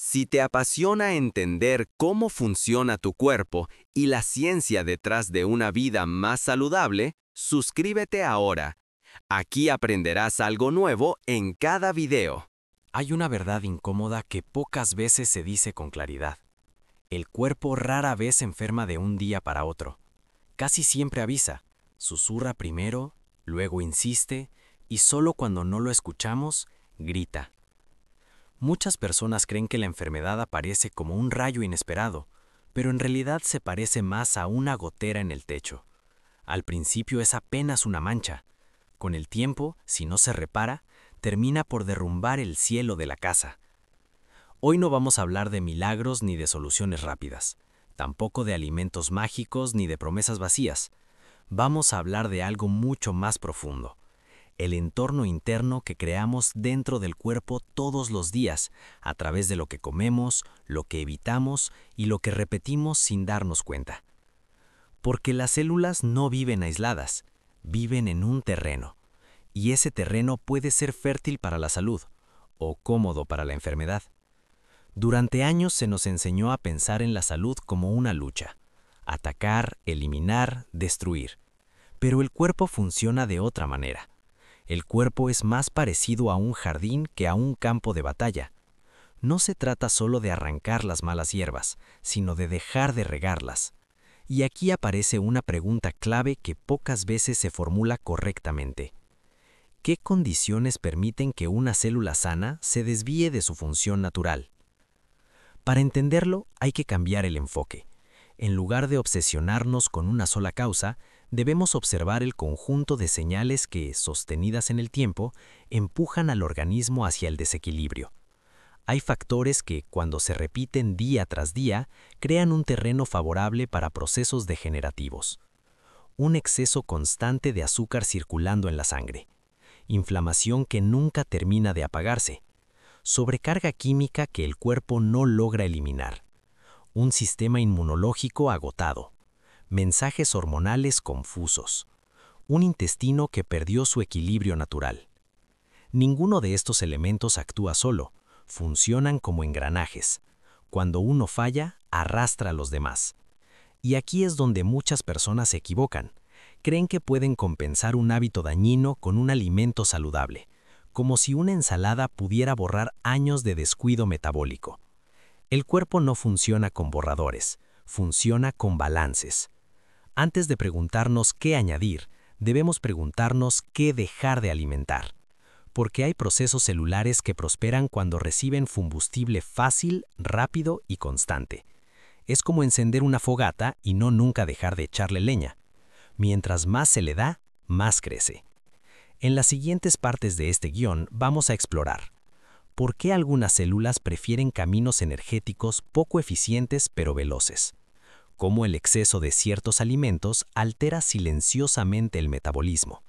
Si te apasiona entender cómo funciona tu cuerpo y la ciencia detrás de una vida más saludable, suscríbete ahora. Aquí aprenderás algo nuevo en cada video. Hay una verdad incómoda que pocas veces se dice con claridad. El cuerpo rara vez se enferma de un día para otro. Casi siempre avisa, susurra primero, luego insiste y solo cuando no lo escuchamos, grita. Muchas personas creen que la enfermedad aparece como un rayo inesperado, pero en realidad se parece más a una gotera en el techo. Al principio es apenas una mancha. Con el tiempo, si no se repara, termina por derrumbar el cielo de la casa. Hoy no vamos a hablar de milagros ni de soluciones rápidas, tampoco de alimentos mágicos ni de promesas vacías. Vamos a hablar de algo mucho más profundo, el entorno interno que creamos dentro del cuerpo todos los días, a través de lo que comemos, lo que evitamos y lo que repetimos sin darnos cuenta. Porque las células no viven aisladas, viven en un terreno, y ese terreno puede ser fértil para la salud o cómodo para la enfermedad. Durante años se nos enseñó a pensar en la salud como una lucha, atacar, eliminar, destruir. Pero el cuerpo funciona de otra manera. El cuerpo es más parecido a un jardín que a un campo de batalla. No se trata solo de arrancar las malas hierbas, sino de dejar de regarlas. Y aquí aparece una pregunta clave que pocas veces se formula correctamente. ¿Qué condiciones permiten que una célula sana se desvíe de su función natural? Para entenderlo, hay que cambiar el enfoque. En lugar de obsesionarnos con una sola causa, debemos observar el conjunto de señales que, sostenidas en el tiempo, empujan al organismo hacia el desequilibrio. Hay factores que, cuando se repiten día tras día, crean un terreno favorable para procesos degenerativos. Un exceso constante de azúcar circulando en la sangre. Inflamación que nunca termina de apagarse. Sobrecarga química que el cuerpo no logra eliminar. Un sistema inmunológico agotado. Mensajes hormonales confusos. Un intestino que perdió su equilibrio natural. Ninguno de estos elementos actúa solo, funcionan como engranajes. Cuando uno falla, arrastra a los demás. Y aquí es donde muchas personas se equivocan. Creen que pueden compensar un hábito dañino con un alimento saludable, como si una ensalada pudiera borrar años de descuido metabólico. El cuerpo no funciona con borradores, funciona con balances. Antes de preguntarnos qué añadir, debemos preguntarnos qué dejar de alimentar. Porque hay procesos celulares que prosperan cuando reciben combustible fácil, rápido y constante. Es como encender una fogata y no nunca dejar de echarle leña. Mientras más se le da, más crece. En las siguientes partes de este guión vamos a explorar por qué algunas células prefieren caminos energéticos poco eficientes pero veloces, cómo el exceso de ciertos alimentos altera silenciosamente el metabolismo,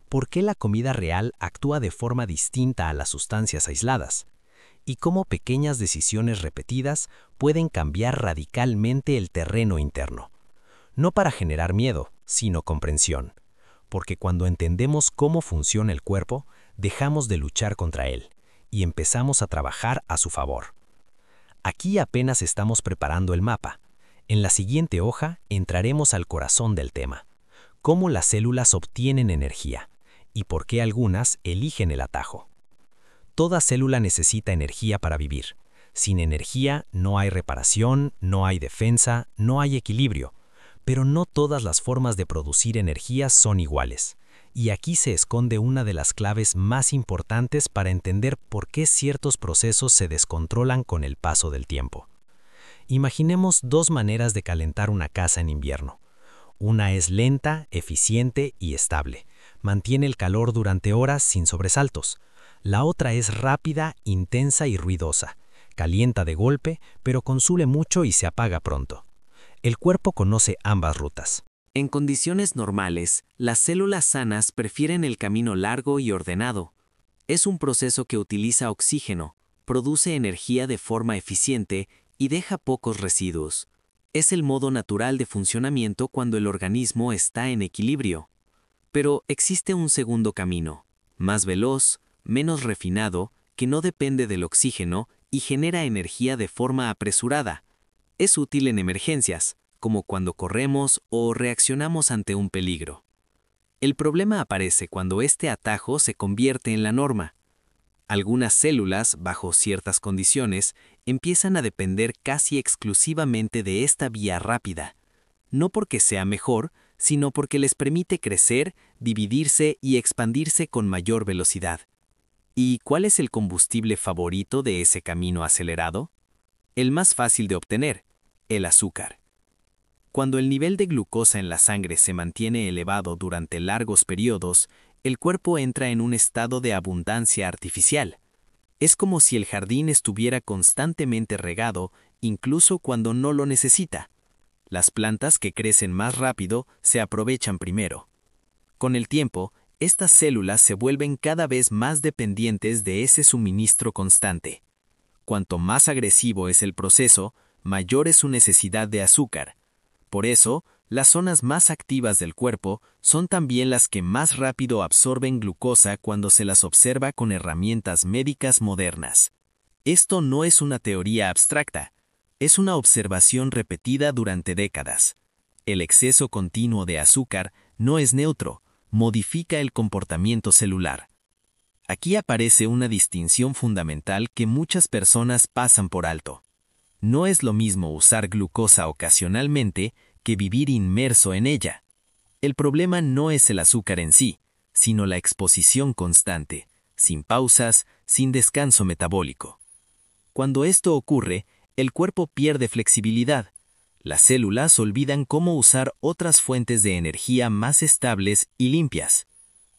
por qué la comida real actúa de forma distinta a las sustancias aisladas, y cómo pequeñas decisiones repetidas pueden cambiar radicalmente el terreno interno. No para generar miedo, sino comprensión. Porque cuando entendemos cómo funciona el cuerpo, dejamos de luchar contra él y empezamos a trabajar a su favor. Aquí apenas estamos preparando el mapa. En la siguiente hoja entraremos al corazón del tema. Cómo las células obtienen energía y por qué algunas eligen el atajo. Toda célula necesita energía para vivir. Sin energía no hay reparación, no hay defensa, no hay equilibrio. Pero no todas las formas de producir energía son iguales. Y aquí se esconde una de las claves más importantes para entender por qué ciertos procesos se descontrolan con el paso del tiempo. Imaginemos dos maneras de calentar una casa en invierno. Una es lenta, eficiente y estable. Mantiene el calor durante horas sin sobresaltos. La otra es rápida, intensa y ruidosa. Calienta de golpe, pero consume mucho y se apaga pronto. El cuerpo conoce ambas rutas. En condiciones normales, las células sanas prefieren el camino largo y ordenado. Es un proceso que utiliza oxígeno, produce energía de forma eficiente y deja pocos residuos. Es el modo natural de funcionamiento cuando el organismo está en equilibrio. Pero existe un segundo camino, más veloz, menos refinado, que no depende del oxígeno y genera energía de forma apresurada. Es útil en emergencias, como cuando corremos o reaccionamos ante un peligro. El problema aparece cuando este atajo se convierte en la norma. Algunas células, bajo ciertas condiciones, empiezan a depender casi exclusivamente de esta vía rápida, no porque sea mejor, sino porque les permite crecer, dividirse y expandirse con mayor velocidad. ¿Y cuál es el combustible favorito de ese camino acelerado? El más fácil de obtener, el azúcar. Cuando el nivel de glucosa en la sangre se mantiene elevado durante largos periodos, el cuerpo entra en un estado de abundancia artificial. Es como si el jardín estuviera constantemente regado, incluso cuando no lo necesita. Las plantas que crecen más rápido se aprovechan primero. Con el tiempo, estas células se vuelven cada vez más dependientes de ese suministro constante. Cuanto más agresivo es el proceso, mayor es su necesidad de azúcar. Por eso, las zonas más activas del cuerpo son también las que más rápido absorben glucosa cuando se las observa con herramientas médicas modernas. Esto no es una teoría abstracta, es una observación repetida durante décadas. El exceso continuo de azúcar no es neutro, modifica el comportamiento celular. Aquí aparece una distinción fundamental que muchas personas pasan por alto. No es lo mismo usar glucosa ocasionalmente que vivir inmerso en ella. El problema no es el azúcar en sí, sino la exposición constante, sin pausas, sin descanso metabólico. Cuando esto ocurre, el cuerpo pierde flexibilidad. Las células olvidan cómo usar otras fuentes de energía más estables y limpias.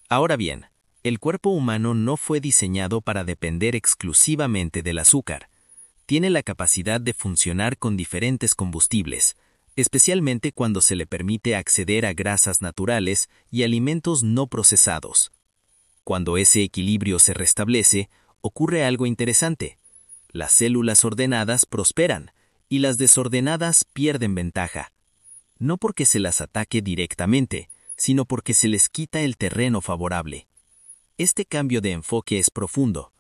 Ahora bien, el cuerpo humano no fue diseñado para depender exclusivamente del azúcar. Tiene la capacidad de funcionar con diferentes combustibles, especialmente cuando se le permite acceder a grasas naturales y alimentos no procesados. Cuando ese equilibrio se restablece, ocurre algo interesante. Las células ordenadas prosperan y las desordenadas pierden ventaja. No porque se las ataque directamente, sino porque se les quita el terreno favorable. Este cambio de enfoque es profundo.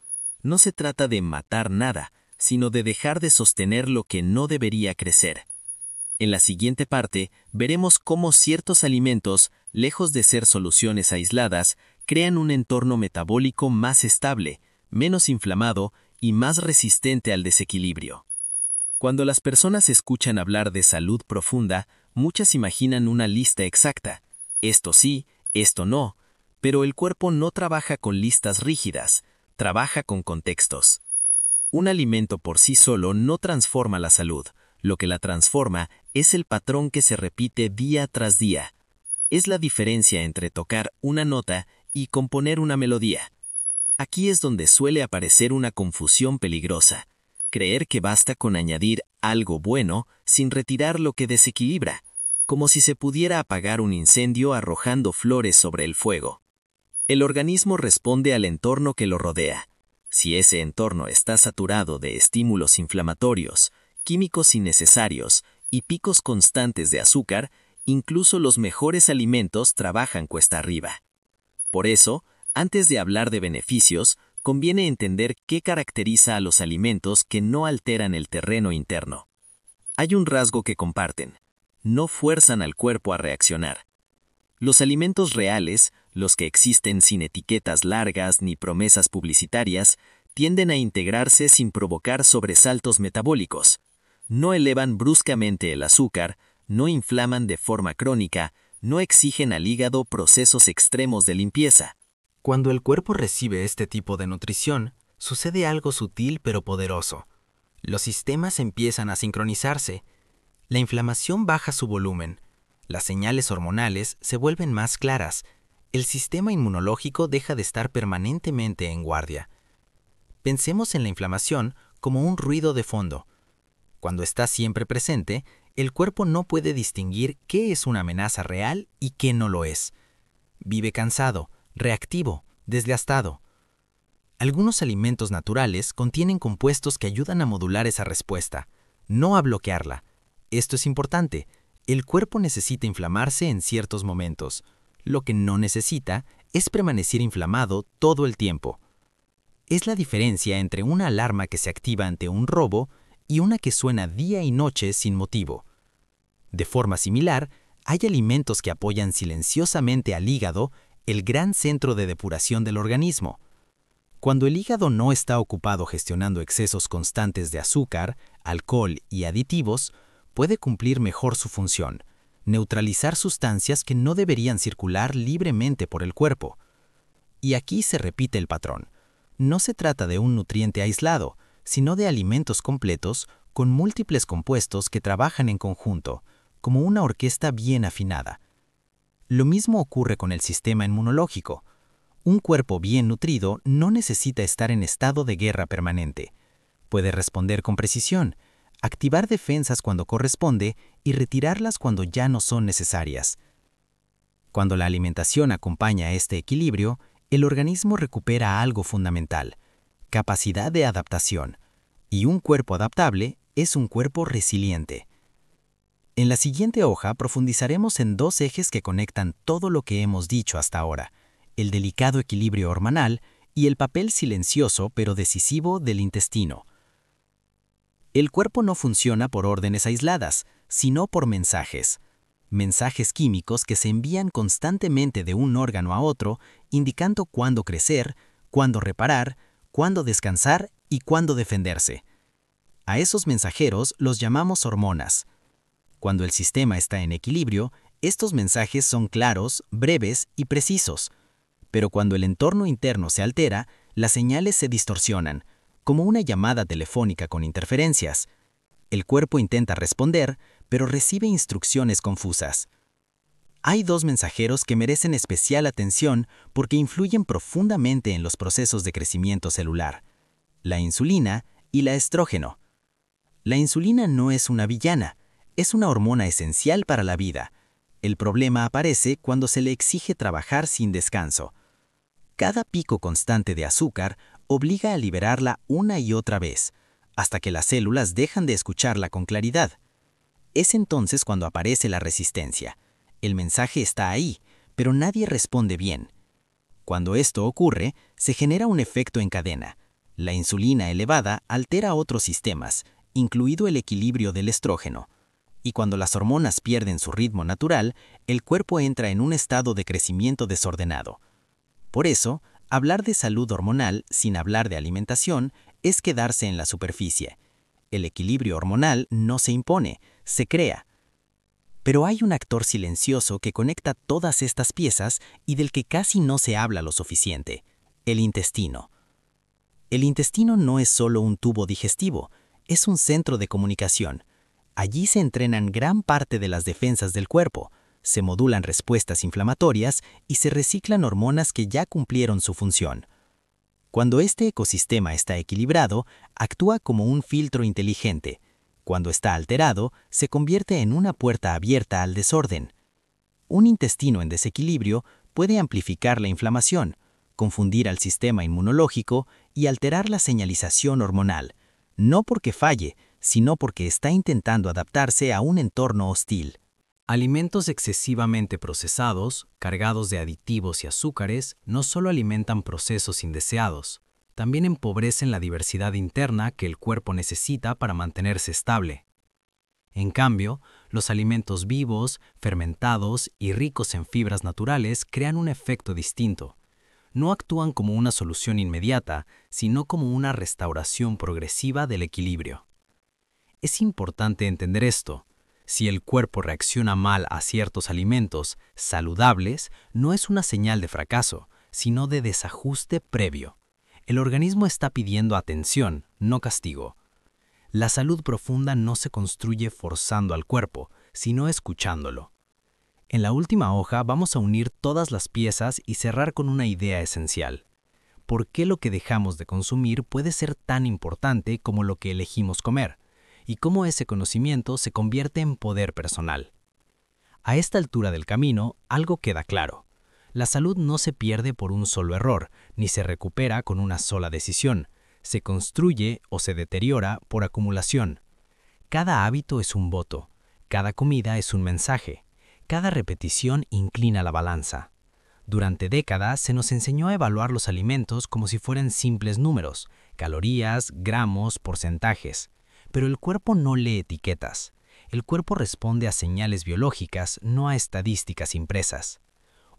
No se trata de matar nada, sino de dejar de sostener lo que no debería crecer. En la siguiente parte, veremos cómo ciertos alimentos, lejos de ser soluciones aisladas, crean un entorno metabólico más estable, menos inflamado y más resistente al desequilibrio. Cuando las personas escuchan hablar de salud profunda, muchas imaginan una lista exacta. Esto sí, esto no, pero el cuerpo no trabaja con listas rígidas, trabaja con contextos. Un alimento por sí solo no transforma la salud, lo que la transforma es el patrón que se repite día tras día. Es la diferencia entre tocar una nota y componer una melodía. Aquí es donde suele aparecer una confusión peligrosa. Creer que basta con añadir algo bueno sin retirar lo que desequilibra, como si se pudiera apagar un incendio arrojando flores sobre el fuego. El organismo responde al entorno que lo rodea. Si ese entorno está saturado de estímulos inflamatorios, químicos innecesarios y picos constantes de azúcar, incluso los mejores alimentos trabajan cuesta arriba. Por eso, antes de hablar de beneficios, conviene entender qué caracteriza a los alimentos que no alteran el terreno interno. Hay un rasgo que comparten: no fuerzan al cuerpo a reaccionar. Los alimentos reales, los que existen sin etiquetas largas ni promesas publicitarias, tienden a integrarse sin provocar sobresaltos metabólicos. No elevan bruscamente el azúcar, no inflaman de forma crónica, no exigen al hígado procesos extremos de limpieza. Cuando el cuerpo recibe este tipo de nutrición, sucede algo sutil pero poderoso. Los sistemas empiezan a sincronizarse. La inflamación baja su volumen. Las señales hormonales se vuelven más claras. El sistema inmunológico deja de estar permanentemente en guardia. Pensemos en la inflamación como un ruido de fondo. Cuando está siempre presente, el cuerpo no puede distinguir qué es una amenaza real y qué no lo es. Vive cansado, reactivo, desgastado. Algunos alimentos naturales contienen compuestos que ayudan a modular esa respuesta, no a bloquearla. Esto es importante. El cuerpo necesita inflamarse en ciertos momentos. Lo que no necesita es permanecer inflamado todo el tiempo. Es la diferencia entre una alarma que se activa ante un robo y una que suena día y noche sin motivo. De forma similar, hay alimentos que apoyan silenciosamente al hígado, el gran centro de depuración del organismo. Cuando el hígado no está ocupado gestionando excesos constantes de azúcar, alcohol y aditivos, puede cumplir mejor su función, neutralizar sustancias que no deberían circular libremente por el cuerpo. Y aquí se repite el patrón. No se trata de un nutriente aislado, sino de alimentos completos con múltiples compuestos que trabajan en conjunto, como una orquesta bien afinada. Lo mismo ocurre con el sistema inmunológico. Un cuerpo bien nutrido no necesita estar en estado de guerra permanente. Puede responder con precisión, activar defensas cuando corresponde y retirarlas cuando ya no son necesarias. Cuando la alimentación acompaña a este equilibrio, el organismo recupera algo fundamental: capacidad de adaptación. Y un cuerpo adaptable es un cuerpo resiliente. En la siguiente hoja profundizaremos en dos ejes que conectan todo lo que hemos dicho hasta ahora: el delicado equilibrio hormonal y el papel silencioso pero decisivo del intestino. El cuerpo no funciona por órdenes aisladas, sino por mensajes. Mensajes químicos que se envían constantemente de un órgano a otro, indicando cuándo crecer, cuándo reparar, cuándo descansar y cuándo defenderse. A esos mensajeros los llamamos hormonas. Cuando el sistema está en equilibrio, estos mensajes son claros, breves y precisos. Pero cuando el entorno interno se altera, las señales se distorsionan, como una llamada telefónica con interferencias. El cuerpo intenta responder, pero recibe instrucciones confusas. Hay dos mensajeros que merecen especial atención porque influyen profundamente en los procesos de crecimiento celular: la insulina y la estrógeno. La insulina no es una villana, es una hormona esencial para la vida. El problema aparece cuando se le exige trabajar sin descanso. Cada pico constante de azúcar obliga a liberarla una y otra vez, hasta que las células dejan de escucharla con claridad. Es entonces cuando aparece la resistencia. El mensaje está ahí, pero nadie responde bien. Cuando esto ocurre, se genera un efecto en cadena. La insulina elevada altera otros sistemas, incluido el equilibrio del estrógeno. Y cuando las hormonas pierden su ritmo natural, el cuerpo entra en un estado de crecimiento desordenado. Por eso, hablar de salud hormonal sin hablar de alimentación es quedarse en la superficie. El equilibrio hormonal no se impone, se crea. Pero hay un actor silencioso que conecta todas estas piezas y del que casi no se habla lo suficiente: el intestino. El intestino no es solo un tubo digestivo, es un centro de comunicación. Allí se entrenan gran parte de las defensas del cuerpo, se modulan respuestas inflamatorias y se reciclan hormonas que ya cumplieron su función. Cuando este ecosistema está equilibrado, actúa como un filtro inteligente. Cuando está alterado, se convierte en una puerta abierta al desorden. Un intestino en desequilibrio puede amplificar la inflamación, confundir al sistema inmunológico y alterar la señalización hormonal, no porque falle, sino porque está intentando adaptarse a un entorno hostil. Alimentos excesivamente procesados, cargados de aditivos y azúcares, no solo alimentan procesos indeseados, también empobrecen la diversidad interna que el cuerpo necesita para mantenerse estable. En cambio, los alimentos vivos, fermentados y ricos en fibras naturales crean un efecto distinto. No actúan como una solución inmediata, sino como una restauración progresiva del equilibrio. Es importante entender esto. Si el cuerpo reacciona mal a ciertos alimentos saludables, no es una señal de fracaso, sino de desajuste previo. El organismo está pidiendo atención, no castigo. La salud profunda no se construye forzando al cuerpo, sino escuchándolo. En la última hoja vamos a unir todas las piezas y cerrar con una idea esencial. ¿Por qué lo que dejamos de consumir puede ser tan importante como lo que elegimos comer? Y cómo ese conocimiento se convierte en poder personal. A esta altura del camino, algo queda claro. La salud no se pierde por un solo error, ni se recupera con una sola decisión. Se construye o se deteriora por acumulación. Cada hábito es un voto, cada comida es un mensaje, cada repetición inclina la balanza. Durante décadas se nos enseñó a evaluar los alimentos como si fueran simples números, calorías, gramos, porcentajes. Pero el cuerpo no lee etiquetas. El cuerpo responde a señales biológicas, no a estadísticas impresas.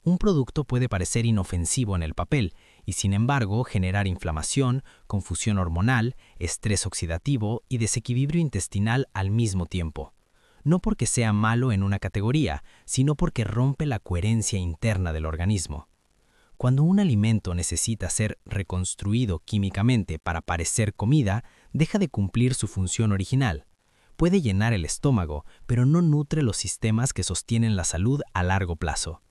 Un producto puede parecer inofensivo en el papel y sin embargo generar inflamación, confusión hormonal, estrés oxidativo y desequilibrio intestinal al mismo tiempo. No porque sea malo en una categoría, sino porque rompe la coherencia interna del organismo. Cuando un alimento necesita ser reconstruido químicamente para parecer comida, deja de cumplir su función original. Puede llenar el estómago, pero no nutre los sistemas que sostienen la salud a largo plazo.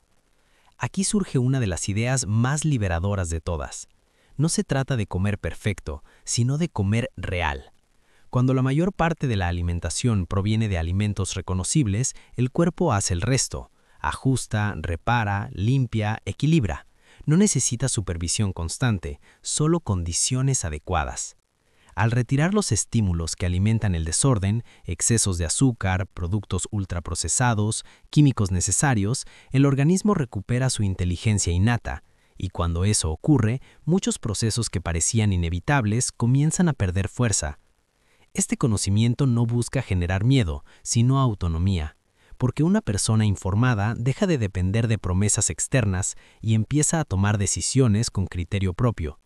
Aquí surge una de las ideas más liberadoras de todas. No se trata de comer perfecto, sino de comer real. Cuando la mayor parte de la alimentación proviene de alimentos reconocibles, el cuerpo hace el resto. Ajusta, repara, limpia, equilibra. No necesita supervisión constante, solo condiciones adecuadas. Al retirar los estímulos que alimentan el desorden, excesos de azúcar, productos ultraprocesados, químicos necesarios, el organismo recupera su inteligencia innata, y cuando eso ocurre, muchos procesos que parecían inevitables comienzan a perder fuerza. Este conocimiento no busca generar miedo, sino autonomía, porque una persona informada deja de depender de promesas externas y empieza a tomar decisiones con criterio propio.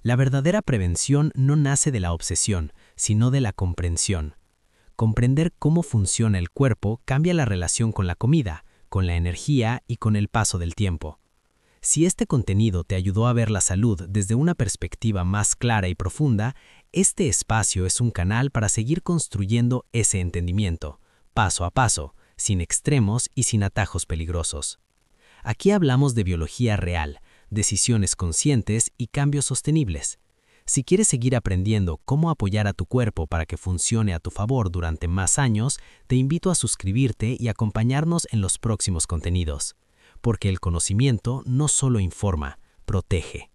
La verdadera prevención no nace de la obsesión, sino de la comprensión. Comprender cómo funciona el cuerpo cambia la relación con la comida, con la energía y con el paso del tiempo. Si este contenido te ayudó a ver la salud desde una perspectiva más clara y profunda, este espacio es un canal para seguir construyendo ese entendimiento, paso a paso, sin extremos y sin atajos peligrosos. Aquí hablamos de biología real, decisiones conscientes y cambios sostenibles. Si quieres seguir aprendiendo cómo apoyar a tu cuerpo para que funcione a tu favor durante más años, te invito a suscribirte y acompañarnos en los próximos contenidos. Porque el conocimiento no solo informa, protege.